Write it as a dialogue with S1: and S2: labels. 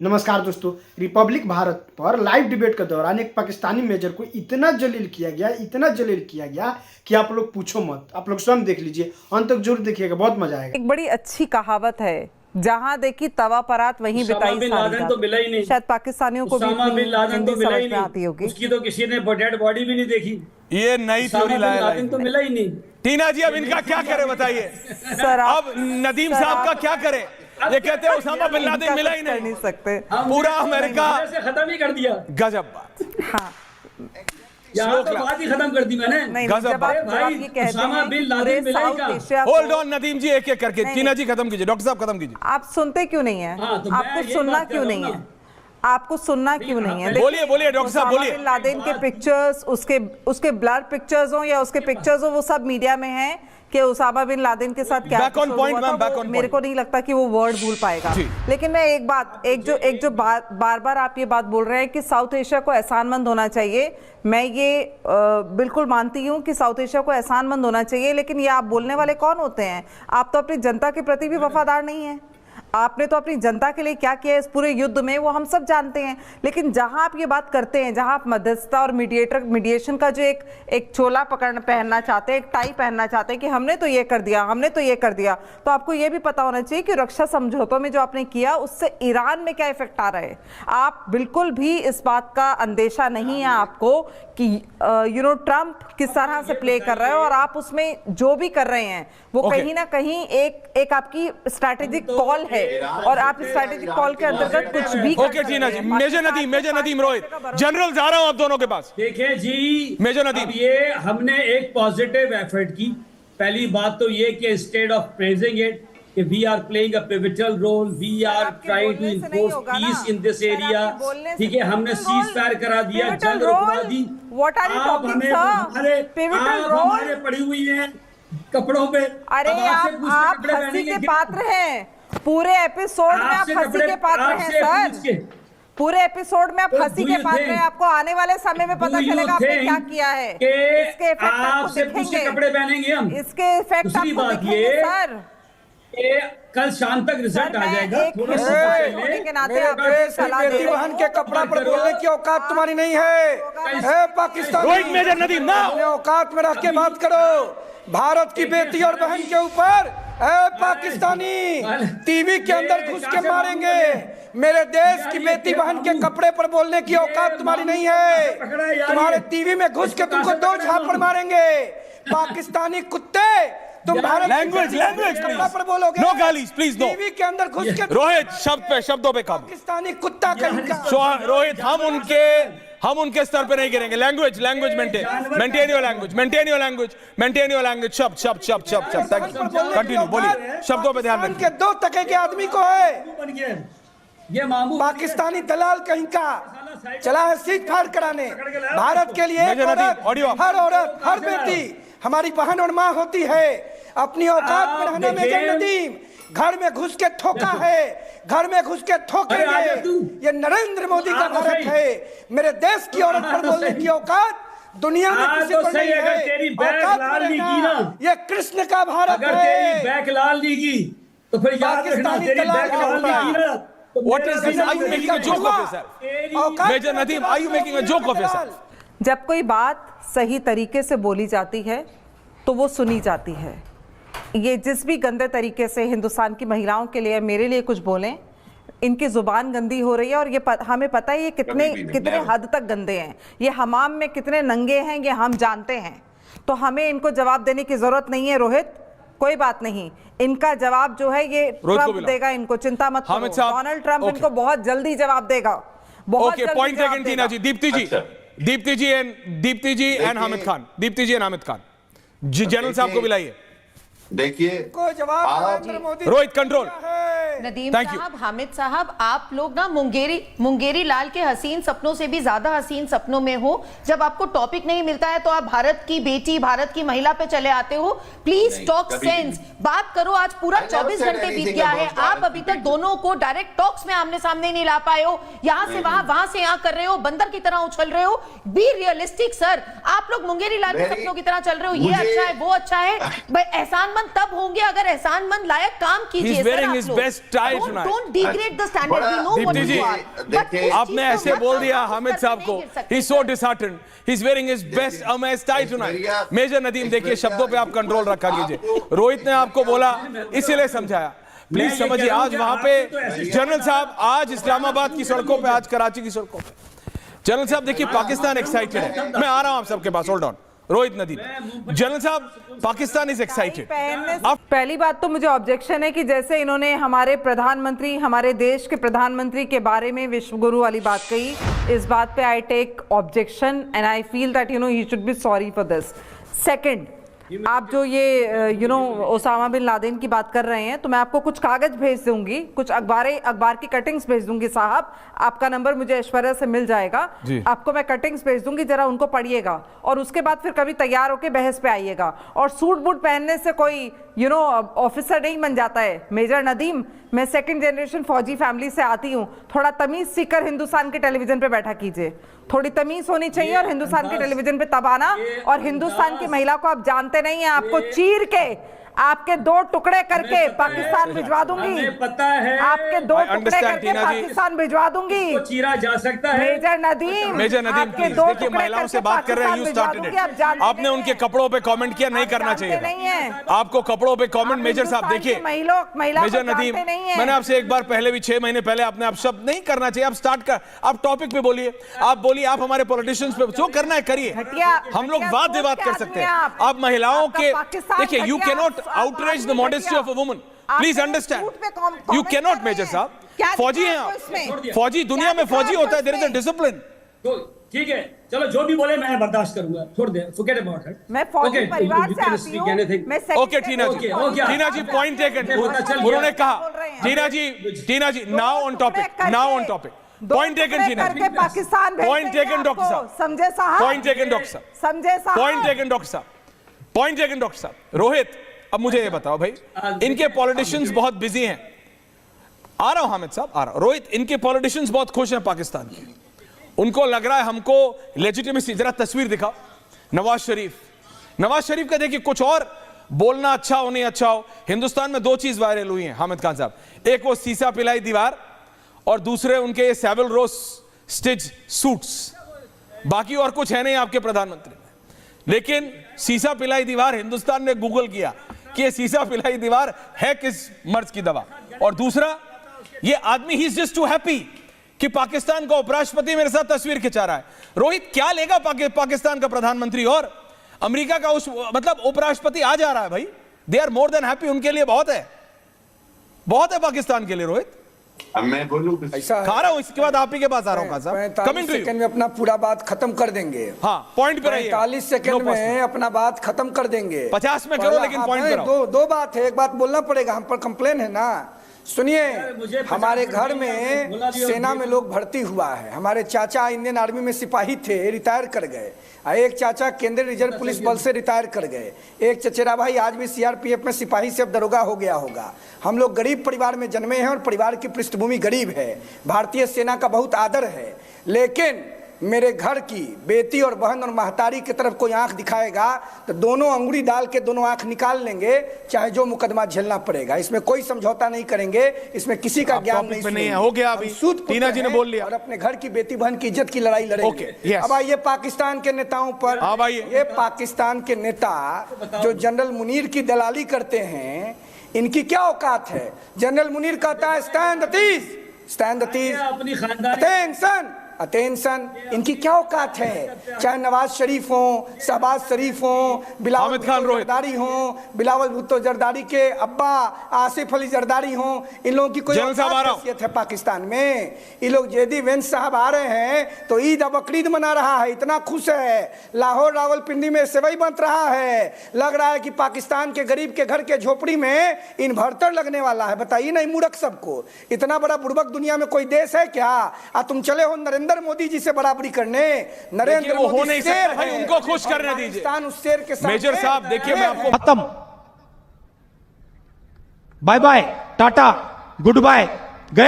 S1: नमस्कार दोस्तों, रिपब्लिक भारत पर लाइव डिबेट के दौरान एक पाकिस्तानी मेजर को इतना जलील किया गया कि आप लोग पूछो मत। आप लोग स्वयं देख लीजिए, अंत तक जरूर देखिएगा, बहुत मजा आएगा।
S2: एक बड़ी अच्छी कहावत है, जहां देखी तवा परात वहीं बिताई सारी रात।
S3: तो मिला ही नहीं।
S2: शायद पाकिस्तानियों को भी हिंदी समझ में आती होगी।
S3: उसकी तो किसी ने डेड बॉडी भी नहीं देखी।
S4: ये नई थ्योरी लाया
S3: तो मिला ही नहीं।
S4: टीना जी, अब इनका क्या करे बताइए।
S2: सर
S4: अब नदीम साहब का क्या करे? ये कहते हैं उसामा बिन लादेन मिला ही
S2: नहीं सकते।
S4: पूरा अमेरिका
S3: से खत्म ही कर दिया।
S4: गजब बात।
S2: हाँ,
S3: यहाँ तो बात ही खत्म कर दी मैंने।
S2: नहीं,
S4: गजब
S2: जब आप
S3: भाई,
S2: ये कहते
S3: उसामा
S2: हैं
S3: बिन
S2: कि
S3: लादेन
S2: पूरे
S3: मिला ही
S2: साउथ
S3: कहाँ?
S2: एशिया
S4: होल्ड
S2: को-
S4: ऑन नदीम जी, एक एक करके।
S2: नहीं,
S4: टीना जी खत्म कीजिए, डॉक्टर साहब खत्म कीजिए।
S2: आप सुनते क्यों नहीं है?
S3: हाँ, तो मैं
S2: आपको
S3: यही
S2: सुनना
S3: बात कर
S2: क्यों
S3: रहा
S2: नहीं
S3: हूँ
S2: है? आपको सुनना क्यों नहीं है?
S4: बोलिए बोलिए डॉक्टर साहब, बोलिए।
S2: बिन लादेन के पिक्चर्स, उसके ब्लर पिक्चर्स हो या उसके पिक्चर्स हो, वो सब मीडिया में हैं कि उसामा बिन लादेन के साथ क्या
S4: Back on point,
S2: हुआ था,
S4: ma'am, back
S2: वो
S4: on
S2: मेरे
S4: point.
S2: को नहीं लगता कि वो वर्ड भूल पाएगा।
S4: जी।
S2: लेकिन मैं एक जो बार बार आप ये बात बोल रहे हैं कि साउथ एशिया को एहसानमंद होना चाहिए, मैं ये बिल्कुल मानती हूँ कि साउथ एशिया को एहसानमंद होना चाहिए, लेकिन ये आप बोलने वाले कौन होते हैं? आप तो अपनी जनता के प्रति भी वफादार नहीं है। आपने तो अपनी जनता के लिए क्या किया है इस पूरे युद्ध में, वो हम सब जानते हैं। लेकिन जहां आप ये बात करते हैं, जहां आप मध्यस्थता और मीडिएशन का जो एक चोला पहनना चाहते हैं, एक टाई पहनना चाहते हैं कि हमने तो ये कर दिया, हमने तो ये कर दिया, तो आपको ये भी पता होना चाहिए कि रक्षा समझौतों में जो आपने किया उससे ईरान में क्या इफेक्ट आ रहा है। आप बिल्कुल भी इस बात का अंदेशा नहीं है आपको कि ट्रंप किस तरह से प्ले कर रहा है, और आप उसमें जो भी कर रहे हैं वो कहीं ना कहीं एक आपकी स्ट्रैटेजिक कॉल है, और आप स्ट्रैटेजिक कॉल के अंतर्गत कुछ भी
S4: ओके टीना जी, मेजर नदीम रोहित, जनरल जा रहा हूं आप दोनों के पास।
S3: देखिए जी,
S4: मेजर नदीम,
S3: अब ये हमने एक पॉजिटिव एफर्ट की। पहली बात तो ये कि इंस्टेड ऑफ प्रेजिंग इट कि we are playing a pivotal role, we are trying to enforce peace in this area. ठीक है, हमने सीज फायर करा दिया, जंग रुकवा दी। आप हमारे पड़ी हुई हैं कपड़ों पे।
S2: अरे आप हंसी के पात्र हैं, पूरे एपिसोड में आप हंसी के पात्र हैं सर। पूरे एपिसोड में आप हंसी के पात्र हैं। आपको आने वाले समय में पता चलेगा आपने क्या किया है। इसके इफेक्ट आपको दिखेंगे,
S3: कपड़े पहनेंगे हम।
S2: इसके इफेक्ट आपको दिखेंगे सर।
S3: कल शाम तक रिजल्ट आ जाएगा।
S2: थोड़ा सा पहले
S1: के नाते आप बेटी बहन के कपड़ा पर बोलने की औकात तुम्हारी नहीं है। पाकिस्तान
S4: रोहित, मेजर नदीम ना,
S1: औकात में रख के बात करो। भारत की बेटी और बहन के ऊपर पाकिस्तानी टीवी के अंदर घुस के मारेंगे। मेरे देश की बेटी बहन के कपड़े पर बोलने की औकात तुम्हारी नहीं है। तुम्हारे टीवी में घुस के तुमको 2 झापड़ मारेंगे। पाकिस्तानी कुत्ते, तुम भारत
S4: लैंग्वेज
S1: कपड़ा पर बोलोगे?
S4: नो गालीज प्लीज, नो।
S1: टीवी के अंदर घुस के
S4: रोहित, शब्दों पे काबू।
S1: पाकिस्तानी कुत्ता कहीं का।
S4: रोहित, हम उनके स्तर पे नहीं गिरेंगे। Language maintain your language. शब्द कंटिन्यू बोलिए, शब्दों पे ध्यान रखिए।
S1: 2 टके के आदमी को है
S3: ये मामू
S1: पाकिस्तानी दलाल कहीं का चला है सीज फायर कराने। भारत के लिए एक हर औरत, हर बेटी हमारी बहन और माँ होती है। अपनी औकात में रहना मेजर नदीम। घर में घुस के ठोका है, घर में घुस के ठोकेंगे। ये नरेंद्र मोदी का भारत है। मेरे देश की औरत पर बोलने की औकात दुनिया में किसी को नहीं है। औकात में रहना, ये कृष्ण का भारत है।
S3: तेरी बैक लाल ली की तो फिर याद रखना, तेरी बैक लाल ली की ना।
S4: What is this? Are you making a joke of yourself? Major Nadeem, are you making a joke of yourself?
S2: जब कोई बात सही तरीके से बोली जाती है तो वो सुनी जाती है। ये जिस भी गंदे तरीके से हिंदुस्तान की महिलाओं के लिए, मेरे लिए कुछ बोलें, इनकी जुबान गंदी हो रही है। और ये हमें पता है ये कितने हद तक गंदे हैं, ये हमाम में कितने नंगे हैं, ये हम जानते हैं। तो हमें इनको जवाब देने की जरूरत नहीं है। रोहित, कोई बात नहीं, इनका जवाब जो है ये ट्रंप देगा, इनको चिंता मत करो। डोनाल्ड ट्रंप इनको बहुत जल्दी जवाब देगा, बहुत जल्दी
S4: पॉइंट
S2: जवाब
S4: taken Tina ji. Deepti ji and Hamid Khan ji, general साहब को बुलाइए।
S5: देखिए,
S1: को जवाब Modi
S4: Rohit control.
S6: Nadeem
S4: Thank you.
S6: साहब, हामिद साहब, आप लोग ना मुंगेरी लाल के हसीन सपनों से भी ज्यादा हसीन सपनों में हो। जब आपको टॉपिक नहीं मिलता है तो आप भारत की बेटी, भारत की महिला पे चले आते हो। प्लीज टॉक सेंस, बात करो। आज पूरा 24 घंटे बीत गया है, आप अभी तक दोनों को डायरेक्ट टॉक्स में आमने सामने नहीं ला पाए हो। यहाँ से वहां, वहां से यहाँ कर रहे हो, बंदर की तरह उछल रहे हो। बी रियलिस्टिक सर, आप लोग मुंगेरी लाल के सपनों की तरह चल रहे हो। ये अच्छा है, वो अच्छा है। एहसानमंद तब होंगे अगर एहसानमंद लायक काम कीजिए।
S4: tie tonight.
S6: Don't degrade the standard. We know what
S4: Deepti ji,
S6: you are. But
S5: देखिए,
S4: आपने ऐसे बोल दिया हामिद साहब को, he's so disheartened. He's wearing his best Hermes tie tonight. Major Nadeem, देखिए शब्दों पे आप कंट्रोल रखा कीजिए. रोहित ने आपको बोला, इसीलिए समझाया. प्लीज समझिए, आज वहां पे जनरल साहब, आज इस्लामाबाद की सड़कों पे, आज कराची की सड़कों पे, जनरल साहब देखिए पाकिस्तान एक्साइटेड है. मैं आ रहा हूं आप सबके पास, hold on. Rohit Nadeem, general साहब, पाकिस्तान इज एक्साइटेड.
S2: पहली बात तो मुझे ऑब्जेक्शन है कि जैसे इन्होंने हमारे प्रधानमंत्री, हमारे देश के प्रधानमंत्री के बारे में विश्वगुरु वाली बात कही, इस बात पे I take objection and I feel that he should be sorry for this. Second, आप जो ये ओसामा बिन लादेन की बात कर रहे हैं, तो मैं आपको कुछ कागज भेज दूंगी, कुछ अखबार की कटिंग्स भेज दूंगी साहब. आपका नंबर मुझे ऐश्वर्या से मिल जाएगा, आपको मैं कटिंग्स भेज दूंगी, जरा उनको पढ़िएगा और उसके बाद फिर कभी तैयार होके बहस पे आइएगा. और सूट बूट पहनने से कोई ऑफिसर नहीं बन जाता है. मेजर नदीम, मैं सेकंड जनरेशन फौजी फैमिली से आती हूँ. थोड़ा तमीज सीखकर हिंदुस्तान के टेलीविजन पे बैठा कीजिए. थोड़ी तमीज होनी चाहिए और हिंदुस्तान के टेलीविजन पे तब आना. और हिंदुस्तान की महिला को आप जानते नहीं है, आपको चीर के आपके 2 टुकड़े करके पाकिस्तान भिजवा दूंगी.
S3: पता है
S2: आपके 2 टुकड़े करके पाकिस्तान भिजवा दूंगी.
S3: चीरा जा सकता है.
S2: मेजर नदीम,
S4: प्लीज देखिए, महिलाओं से बात कर रहे हैं. You started it. आपने उनके कपड़ों पे कमेंट किया, नहीं करना चाहिए.
S2: नहीं है
S4: आपको कपड़ों पे कमेंट, मेजर साहब देखिए, मेजर नदीम, मैंने आपसे एक बार पहले भी 6 महीने पहले आपने आप शब्द नहीं करना चाहिए. आप स्टार्ट कर, आप टॉपिक पे बोलिए, आप बोलिए, आप हमारे पॉलिटिशियंस पे जो करना है करिए. हम लोग वाद विवाद कर सकते हैं. आप महिलाओं के देखिए, you can not outrage the modesty of a woman. Please understand. You cannot, major साहब. फौजी हैं आप. फौजी, दुनिया में फौजी होता है. There is a discipline.
S3: तो ठीक है, चलो जो भी बोले मैं बर्दाश्त करूंगा. छोड़ दे, forget about it.
S2: मैं फौजी परिवार से आती हूँ.
S4: Okay Tina ji, Tina ji, point taken. उन्होंने कहा, Tina ji, now on topic. Point taken Tina ji.
S2: Pakistan
S4: point taken doctor साहब.
S2: समझे साहब.
S4: पॉइंट टेकन डॉक्टर साहब.
S2: समझे साहब.
S4: पॉइंट टेकन डॉक्टर साहब. पॉइंट टेकन डॉक्टर साहब. रोहित, अब मुझे ये बताओ भाई, इनके पॉलिटिशियंस बहुत बिजी हैं. आ रहा हूं हामिद साहब, आ रहा हूं. रोहित, इनके पॉलिटिशियंस बहुत खुश हैं पाकिस्तान के. उनको लग रहा है हमको लेजिटिमेसी. जरा तस्वीर दिखाओ. नवाज शरीफ का देखिए, कुछ और बोलना अच्छा हो नहीं अच्छा हो, हिंदुस्तान में 2 चीज वायरल हुई हैं हामिद खान साहब. एक वो सीसा पिलाई दीवार और दूसरे उनके ये सेविल रोज स्टिच सूट्स. बाकी और कुछ है नहीं आपके प्रधानमंत्री. लेकिन सीसा पिलाई दीवार, हिंदुस्तान ने गूगल किया कि ये सीसा पिलाई दीवार है किस मर्ज की दवा. और दूसरा, ये आदमी he is just too happy कि पाकिस्तान का उपराष्ट्रपति मेरे साथ तस्वीर खिंचा रहा है. रोहित, क्या लेगा पाकिस्तान का प्रधानमंत्री और अमेरिका का मतलब उपराष्ट्रपति आ जा रहा है भाई. They are more than happy. उनके लिए बहुत है पाकिस्तान के लिए. रोहित,
S5: अब मैं बोलूं
S1: ऐसा
S4: खा रहा हूं, इसके बाद आप ही के पास आ रहा हूं. साहब,
S1: 45 सेकंड में अपना पूरा बात खत्म कर देंगे.
S4: हाँ, पॉइंट पे रहिए.
S1: 45 सेकंड में अपना बात खत्म कर देंगे.
S4: 50 में करो, लेकिन पॉइंट पे रहो.
S1: दो बात है, एक बात बोलना पड़ेगा. हम पर कंप्लेन है ना. सुनिए, हमारे घर में सेना में लोग भर्ती हुआ है. हमारे चाचा इंडियन आर्मी में सिपाही थे, रिटायर कर गए. एक चाचा केंद्रीय रिजर्व पुलिस बल से रिटायर कर गए. एक चचेरा भाई आज भी सीआरपीएफ में सिपाही से अब दरोगा हो गया होगा. हम लोग गरीब परिवार में जन्मे हैं और परिवार की पृष्ठभूमि गरीब है. भारतीय सेना का बहुत आदर है. लेकिन मेरे घर की बेटी और बहन और महतारी की तरफ कोई आंख दिखाएगा तो दोनों अंगुली डाल के दोनों आंख निकाल लेंगे, चाहे जो मुकदमा झेलना पड़ेगा. इसमें कोई समझौता नहीं करेंगे. इसमें किसी का ज्ञान नहीं
S4: है. हो गया अभी, टीना जी ने बोल लिया.
S1: और अपने घर की बेटी बहन की इज्जत की लड़ाई लड़ेंगे. अब आइए पाकिस्तान के नेताओं पर. ये पाकिस्तान के नेता जो जनरल मुनीर की दलाली करते हैं, इनकी क्या औकात है? जनरल मुनीर कहता है स्टैंड द तीस, अटेंशन. इनकी क्या औकात है? चाहे नवाज शरीफ हो, शहबाज शरीफ हो, बिलावल भुट्टो जरदारी हो, बिलावल भुट्टो जरदारी के अब्बा आसिफ अली जरदारी हो, इन लोगों की कोई हैसियत है पाकिस्तान में? ये लोग जेडी वेंस साहब आ रहे हैं तो ईद बकरीद मना रहा है, इतना खुश है. लाहौर रावलपिंडी में सेवई बन रहा है. लग रहा है कि पाकिस्तान के गरीब के घर के झोपड़ी में इन्वर्टर लगने वाला है. बताइए नहीं मूर्ख सबको, इतना बड़ा बुड़बक दुनिया में कोई देश है क्या? तुम चले हो नरेंद्र मोदी जी से बराबरी करने. नरेंद्र मोदी
S4: हो नहीं सकता भाई, उनको खुश करने दीजिए.
S1: उस शेर के साथ
S4: मेजर साहब देखिए, मैं आपको
S7: खत्म. Bye bye, tata, good bye.